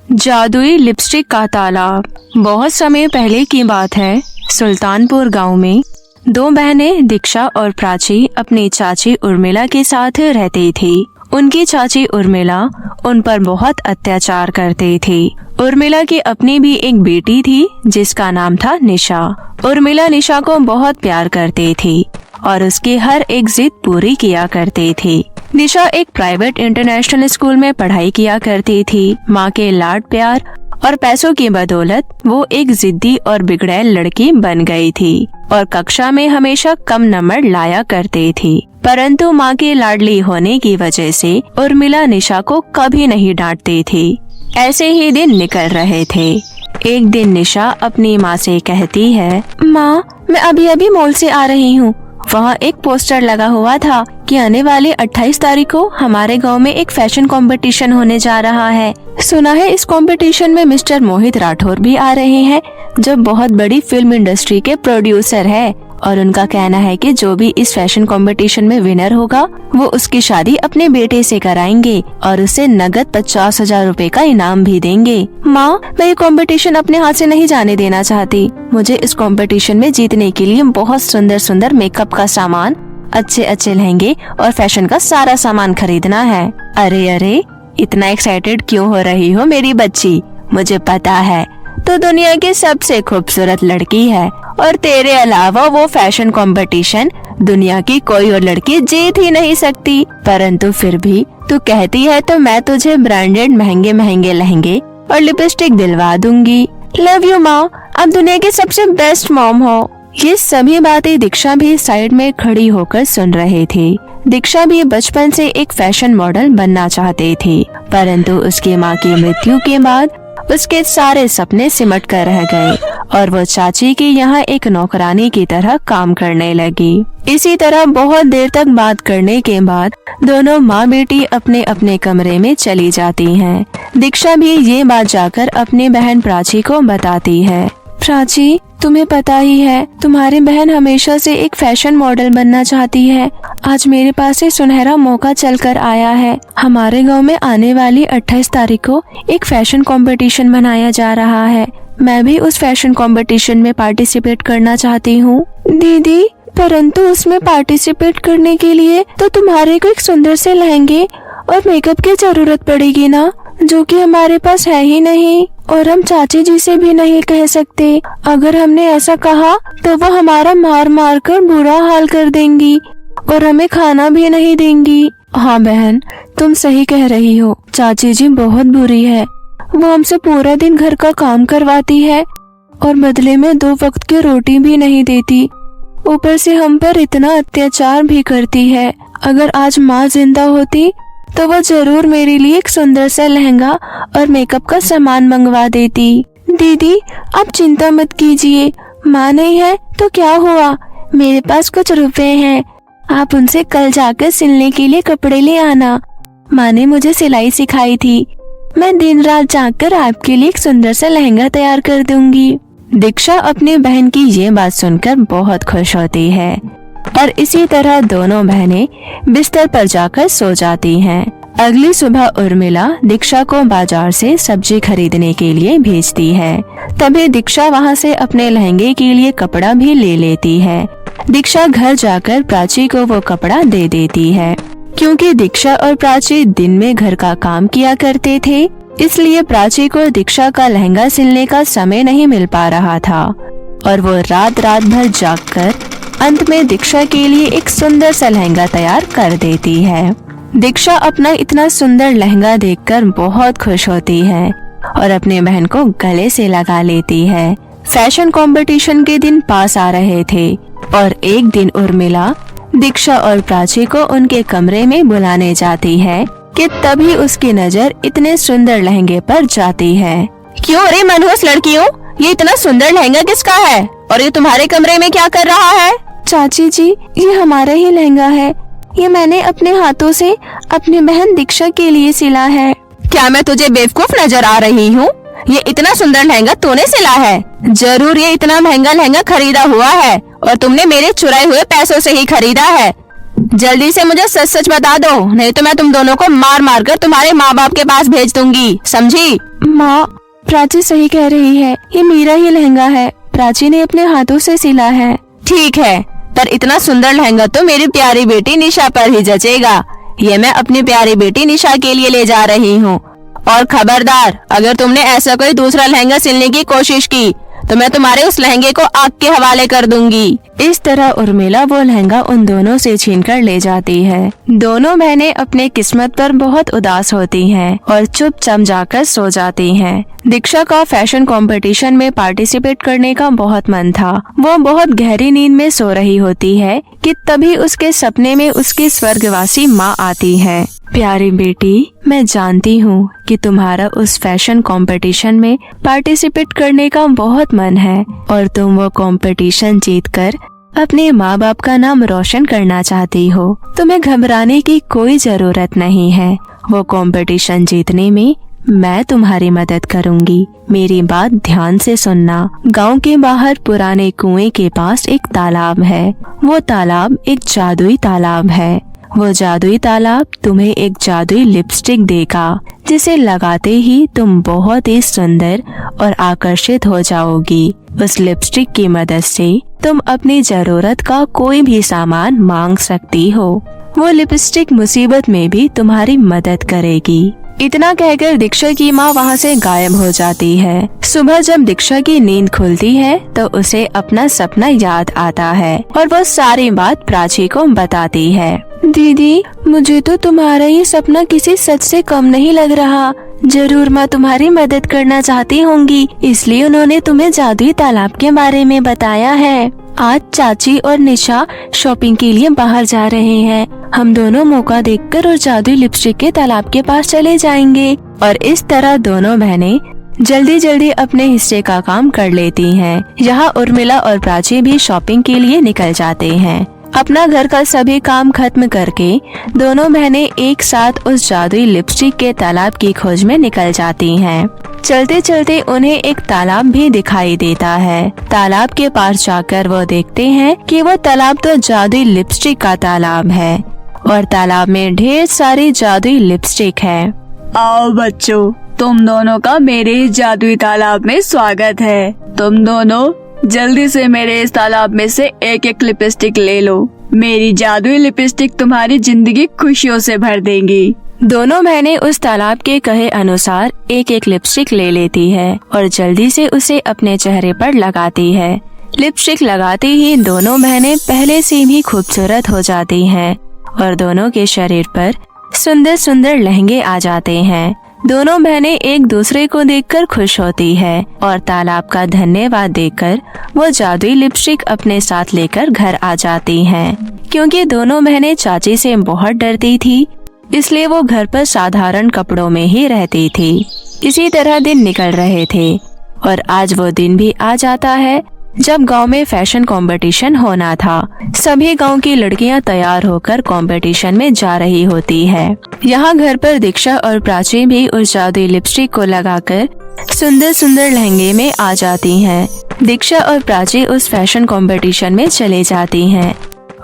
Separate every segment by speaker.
Speaker 1: जादुई लिपस्टिक का ताला। बहुत समय पहले की बात है। सुल्तानपुर गांव में दो बहनें दीक्षा और प्राची अपनी चाची उर्मिला के साथ रहती थी। उनकी चाची उर्मिला उन पर बहुत अत्याचार करती थी। उर्मिला की अपनी भी एक बेटी थी जिसका नाम था निशा। उर्मिला निशा को बहुत प्यार करती थी और उसकी हर एक जिद पूरी किया करती थी। निशा एक प्राइवेट इंटरनेशनल स्कूल में पढ़ाई किया करती थी। माँ के लाड प्यार और पैसों की बदौलत वो एक जिद्दी और बिगड़ैल लड़की बन गई थी और कक्षा में हमेशा कम नंबर लाया करती थी। परंतु माँ की लाडली होने की वजह से उर्मिला निशा को कभी नहीं डांटती थी। ऐसे ही दिन निकल रहे थे। एक दिन निशा अपनी माँ से कहती है, माँ मैं अभी अभी मॉल से आ रही हूँ। वहाँ एक पोस्टर लगा हुआ था कि आने वाले 28 तारीख को हमारे गांव में एक फैशन कंपटीशन होने जा रहा है। सुना है इस कंपटीशन में मिस्टर मोहित राठौर भी आ रहे हैं जो बहुत बड़ी फिल्म इंडस्ट्री के प्रोड्यूसर है और उनका कहना है कि जो भी इस फैशन कंपटीशन में विनर होगा वो उसकी शादी अपने बेटे से कराएंगे और उसे नगद 50,000 रूपए का इनाम भी देंगे। माँ मैं ये कंपटीशन अपने हाथ से नहीं जाने देना चाहती। मुझे इस कंपटीशन में जीतने के लिए बहुत सुंदर सुंदर मेकअप का सामान, अच्छे अच्छे लहंगे और फैशन का सारा सामान खरीदना है। अरे अरे इतना एक्साइटेड क्यों हो रही हो मेरी बच्ची? मुझे पता है तो दुनिया की सबसे खूबसूरत लड़की है और तेरे अलावा वो फैशन कंपटीशन दुनिया की कोई और लड़की जीत ही नहीं सकती। परंतु फिर भी तू कहती है तो मैं तुझे ब्रांडेड महंगे महंगे लहंगे और लिपस्टिक दिलवा दूंगी। लव यू माँ, आप दुनिया की सबसे बेस्ट मॉम हो। ये सभी बातें दीक्षा भी साइड में खड़ी होकर सुन रहे थे। दीक्षा भी बचपन से एक फैशन मॉडल बनना चाहती थी, परंतु उसकी माँ की मृत्यु के बाद उसके सारे सपने सिमट कर रह गए और वो चाची के यहाँ एक नौकरानी की तरह काम करने लगी। इसी तरह बहुत देर तक बात करने के बाद दोनों माँ बेटी अपने अपने कमरे में चली जाती हैं। दीक्षा भी ये बात जाकर अपनी बहन प्राची को बताती है। प्राची तुम्हें पता ही है तुम्हारी बहन हमेशा से एक फैशन मॉडल बनना चाहती है। आज मेरे पास ये सुनहरा मौका चलकर आया है। हमारे गांव में आने वाली 28 तारीख को एक फैशन कंपटीशन मनाया जा रहा है। मैं भी उस फैशन कंपटीशन में पार्टिसिपेट करना चाहती हूँ। दीदी परंतु उसमें पार्टिसिपेट करने के लिए तो तुम्हारे को एक सुंदर से लहंगे और मेकअप की जरूरत पड़ेगी ना, जो कि हमारे पास है ही नहीं और हम चाची जी से भी नहीं कह सकते। अगर हमने ऐसा कहा तो वो हमारा मार मार कर बुरा हाल कर देंगी और हमें खाना भी नहीं देंगी। हाँ बहन तुम सही कह रही हो, चाची जी बहुत बुरी है। वो हमसे पूरा दिन घर का काम करवाती है और बदले में 2 वक्त की रोटी भी नहीं देती। ऊपर से हम पर इतना अत्याचार भी करती है। अगर आज माँ जिंदा होती तो वो जरूर मेरे लिए एक सुंदर सा लहंगा और मेकअप का सामान मंगवा देती। दीदी आप चिंता मत कीजिए, माँ नहीं है तो क्या हुआ, मेरे पास कुछ रुपए हैं। आप उनसे कल जाकर सिलने के लिए कपड़े ले आना। माँ ने मुझे सिलाई सिखाई थी। मैं दिन रात जाकर आपके लिए एक सुंदर सा लहंगा तैयार कर दूंगी। दीक्षा अपनी बहन की ये बात सुनकर बहुत खुश होती है और इसी तरह दोनों बहनें बिस्तर पर जाकर सो जाती हैं। अगली सुबह उर्मिला दीक्षा को बाजार से सब्जी खरीदने के लिए भेजती है। तभी दीक्षा वहां से अपने लहंगे के लिए कपड़ा भी ले लेती है। दीक्षा घर जाकर प्राची को वो कपड़ा दे देती है। क्योंकि दीक्षा और प्राची दिन में घर का काम किया करते थे, इसलिए प्राची को दीक्षा का लहंगा सिलने का समय नहीं मिल पा रहा था और वो रात रात भर जागकर अंत में दीक्षा के लिए एक सुंदर सा लहंगा तैयार कर देती है। दीक्षा अपना इतना सुंदर लहंगा देखकर बहुत खुश होती है और अपने बहन को गले से लगा लेती है। फैशन कंपटीशन के दिन पास आ रहे थे और एक दिन उर्मिला दीक्षा और प्राची को उनके कमरे में बुलाने जाती है कि तभी उसकी नजर इतने सुंदर लहंगे पर जाती है। क्यों रे मनहूस लड़कियों, ये इतना सुंदर लहंगा किसका है और ये तुम्हारे कमरे में क्या कर रहा है? चाची जी ये हमारा ही लहंगा है। ये मैंने अपने हाथों से अपनी बहन दीक्षा के लिए सिला है। क्या मैं तुझे बेवकूफ नजर आ रही हूँ? ये इतना सुंदर लहंगा तूने सिला है? जरूर ये इतना महंगा लहंगा खरीदा हुआ है और तुमने मेरे चुराए हुए पैसों से ही खरीदा है। जल्दी से मुझे सच सच बता दो, नहीं तो मैं तुम दोनों को मार मार कर तुम्हारे माँ बाप के पास भेज दूंगी, समझी? माँ, प्राची सही कह रही है, ये मेरा ही लहंगा है, प्राची ने अपने हाथों से सिला है। ठीक है, पर इतना सुंदर लहंगा तो मेरी प्यारी बेटी निशा पर ही जचेगा। ये मैं अपनी प्यारी बेटी निशा के लिए ले जा रही हूँ। और खबरदार, अगर तुमने ऐसा कोई दूसरा लहंगा सिलने की कोशिश की तो मैं तुम्हारे उस लहंगे को आग के हवाले कर दूंगी। इस तरह उर्मिला वो लहंगा उन दोनों से छीनकर ले जाती है। दोनों बहनें अपने किस्मत पर बहुत उदास होती हैं और चुपचाप जाकर सो जाती हैं। दीक्षा का फैशन कंपटीशन में पार्टिसिपेट करने का बहुत मन था। वो बहुत गहरी नींद में सो रही होती है कि तभी उसके सपने में उसकी स्वर्गवासी माँ आती है। प्यारी बेटी, मैं जानती हूँ कि तुम्हारा उस फैशन कंपटीशन में पार्टिसिपेट करने का बहुत मन है और तुम वो कंपटीशन जीतकर अपने माँ बाप का नाम रोशन करना चाहती हो। तुम्हें घबराने की कोई जरूरत नहीं है। वो कंपटीशन जीतने में मैं तुम्हारी मदद करूंगी। मेरी बात ध्यान से सुनना। गांव के बाहर पुराने कुएं के पास एक तालाब है। वो तालाब एक जादुई तालाब है। वो जादुई तालाब तुम्हें एक जादुई लिपस्टिक देगा, जिसे लगाते ही तुम बहुत ही सुंदर और आकर्षित हो जाओगी। उस लिपस्टिक की मदद से तुम अपनी जरूरत का कोई भी सामान मांग सकती हो। वो लिपस्टिक मुसीबत में भी तुम्हारी मदद करेगी। इतना कहकर दीक्षा की माँ वहाँ से गायब हो जाती है। सुबह जब दीक्षा की नींद खुलती है तो उसे अपना सपना याद आता है और वो सारी बात प्राची को बताती है। दीदी, मुझे तो तुम्हारा ये सपना किसी सच से कम नहीं लग रहा। जरूर माँ तुम्हारी मदद करना चाहती होंगी, इसलिए उन्होंने तुम्हें जादुई तालाब के बारे में बताया है। आज चाची और निशा शॉपिंग के लिए बाहर जा रहे हैं। हम दोनों मौका देखकर और जादुई लिपस्टिक के तालाब के पास चले जाएंगे और इस तरह दोनों बहनें जल्दी जल्दी अपने हिस्से का काम कर लेती हैं। यहाँ उर्मिला और प्राची भी शॉपिंग के लिए निकल जाते हैं। अपना घर का सभी काम खत्म करके दोनों बहनें एक साथ उस जादुई लिपस्टिक के तालाब की खोज में निकल जाती हैं। चलते चलते उन्हें एक तालाब भी दिखाई देता है। तालाब के पास जाकर वो देखते हैं कि वो तालाब तो जादुई लिपस्टिक का तालाब है और तालाब में ढेर सारी जादुई लिपस्टिक है।
Speaker 2: आओ बच्चों, तुम दोनों का मेरे इस जादुई तालाब में स्वागत है। तुम दोनों जल्दी से मेरे इस तालाब में से एक एक लिपस्टिक ले लो। मेरी जादुई लिपस्टिक तुम्हारी जिंदगी खुशियों से भर देंगी।
Speaker 1: दोनों बहनें उस तालाब के कहे अनुसार एक एक लिपस्टिक ले लेती है और जल्दी से उसे अपने चेहरे पर लगाती है। लिपस्टिक लगाते ही दोनों बहनें पहले से भी खूबसूरत हो जाती हैं और दोनों के शरीर पर सुंदर सुंदर लहंगे आ जाते हैं। दोनों बहनें एक दूसरे को देखकर खुश होती है और तालाब का धन्यवाद देकर वो जादुई लिपस्टिक अपने साथ लेकर घर आ जाती हैं। क्योंकि दोनों बहनें चाची से बहुत डरती थी, इसलिए वो घर पर साधारण कपड़ों में ही रहती थी। इसी तरह दिन निकल रहे थे और आज वो दिन भी आ जाता है जब गांव में फैशन कंपटीशन होना था। सभी गांव की लड़कियां तैयार होकर कंपटीशन में जा रही होती है। यहाँ घर पर दीक्षा और प्राची भी उस जादुई लिपस्टिक को लगाकर सुंदर सुंदर लहंगे में आ जाती हैं। दीक्षा और प्राची उस फैशन कंपटीशन में चले जाती हैं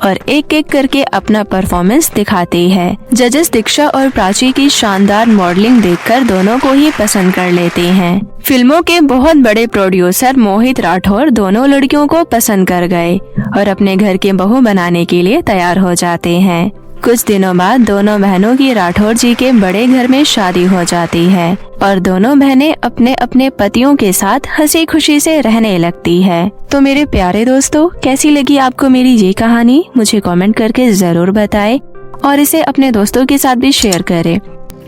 Speaker 1: और एक एक करके अपना परफॉर्मेंस दिखाती है। जजेस दीक्षा और प्राची की शानदार मॉडलिंग देखकर दोनों को ही पसंद कर लेते हैं। फिल्मों के बहुत बड़े प्रोड्यूसर मोहित राठौर दोनों लड़कियों को पसंद कर गए और अपने घर के बहू बनाने के लिए तैयार हो जाते हैं। कुछ दिनों बाद दोनों बहनों की राठौर जी के बड़े घर में शादी हो जाती है और दोनों बहनें अपने अपने पतियों के साथ हंसी खुशी से रहने लगती है। तो मेरे प्यारे दोस्तों, कैसी लगी आपको मेरी ये कहानी? मुझे कमेंट करके जरूर बताएं और इसे अपने दोस्तों के साथ भी शेयर करें।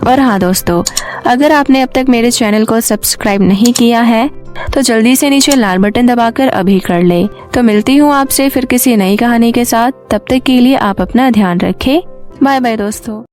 Speaker 1: और हाँ दोस्तों, अगर आपने अब तक मेरे चैनल को सब्सक्राइब नहीं किया है तो जल्दी से नीचे लाल बटन दबाकर अभी कर ले। तो मिलती हूँ आपसे फिर किसी नई कहानी के साथ। तब तक के लिए आप अपना ध्यान रखें। बाय बाय दोस्तों।